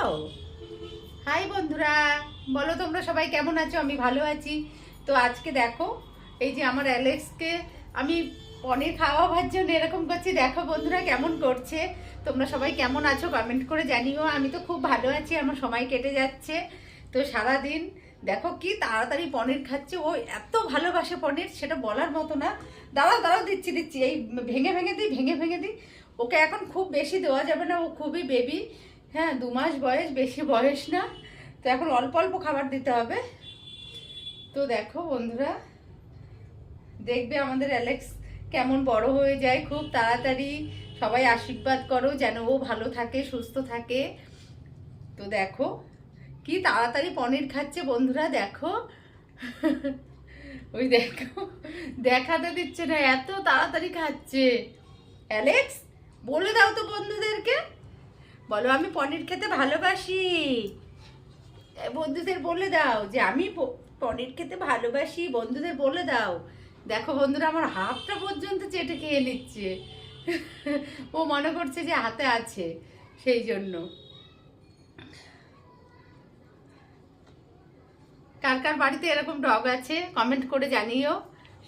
Hello, high বন্ধুরা, বলো তোমরা সবাই কেমন আছো? আমি ভালো আছি। তো আজকে দেখো, এই যে আমার অ্যালেক্সকে আমি পনির খাওয়াবার জন্য এরকম করছি। দেখো বন্ধুরা কেমন করছে। তোমরা সবাই কেমন আছো কমেন্ট করে জানিও। আমি তো খুব ভালো আছি, আমার সময় কেটে যাচ্ছে। তো সারাদিন দেখো কি তাড়াতাড়ি পনির খাচ্ছে। ও এত ভালোবাসে পনির, সেটা বলার মতো না। দাঁড়াও দাঁড়াও, দিচ্ছি দিচ্ছি, এই ভেঙে ভেঙে দিই, ভেঙে ভেঙে দিই। ওকে এখন খুব বেশি দেওয়া যাবে না, ও খুবই বেবি। হ্যাঁ, 2 মাস বয়স, বেশি বয়স না। তো এখন অল্প অল্প খাবার দিতে হবে। তো দেখো বন্ধুরা, দেখবে আমাদের অ্যালেক্স কেমন বড় হয়ে যায় খুব তাড়াতাড়ি। সবাই আশীর্বাদ করো যেন ও ভালো থাকে, সুস্থ থাকে। তো দেখো কি তাড়াতাড়ি পনির খাচ্ছে বন্ধুরা, দেখো। ওই দেখো, দেখাতে দিচ্ছে না, এত তাড়াতাড়ি খাচ্ছে। অ্যালেক্স, বলে দাও তো বন্ধুদেরকে, বলো আমি পনির খেতে ভালোবাসি। বন্ধুদের বলে দাও যে আমি পনির খেতে ভালোবাসি, বন্ধুদের বলে দাও। দেখো বন্ধুরা, আমার হাতটা পর্যন্ত চেটে খেয়ে নিচ্ছে। ও মনে করছে যে হাতে আছে, সেই জন্য। কার কার বাড়িতে এরকম ডগ আছে কমেন্ট করে জানিও।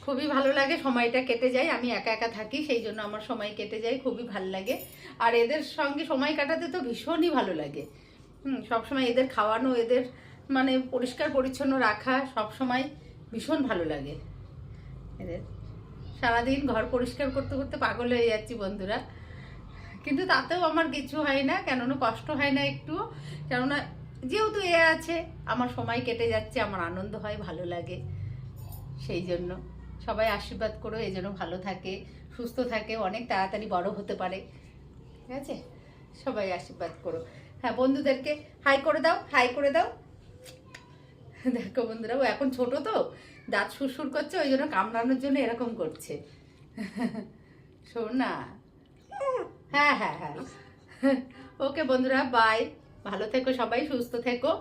খুবই ভালো লাগে, সময়টা কেটে যায়। আমি একা একা থাকি, সেই জন্য আমার সময় কেটে যায়, খুবই ভালো লাগে। আর এদের সঙ্গে সময় কাটাতে তো ভীষণই ভালো লাগে। সবসময় এদের খাওয়ানো, এদের মানে পরিষ্কার পরিচ্ছন্ন রাখা সব সময় ভীষণ ভালো লাগে এদের। সারাদিন ঘর পরিষ্কার করতে করতে পাগল হয়ে যাচ্ছি বন্ধুরা। কিন্তু তাতেও আমার কিছু হয় না, কেননা কষ্ট হয় না একটু। কেননা যেহেতু এ আছে, আমার সময় কেটে যাচ্ছে, আমার আনন্দ হয়, ভালো লাগে, সেই জন্য। সবাই আশীর্বাদ করো এই জন্য ভালো থাকে, সুস্থ থাকে, অনেক তাড়াতাড়ি বড় হতে পারে। ঠিক আছে, সবাই আশীর্বাদ করো। হ্যাঁ, বন্ধুদেরকে হাই করে দাও, হাই করে দাও। দেখো বন্ধুরা, ও এখন ছোট তো, দাঁত সুরসুর করছে, ওই জন্য কামড়ানোর জন্য এরকম করছে। শোন না। হ্যাঁ হ্যাঁ হ্যাঁ, ওকে বন্ধুরা, বাই। ভালো থেকো সবাই, সুস্থ থেকো।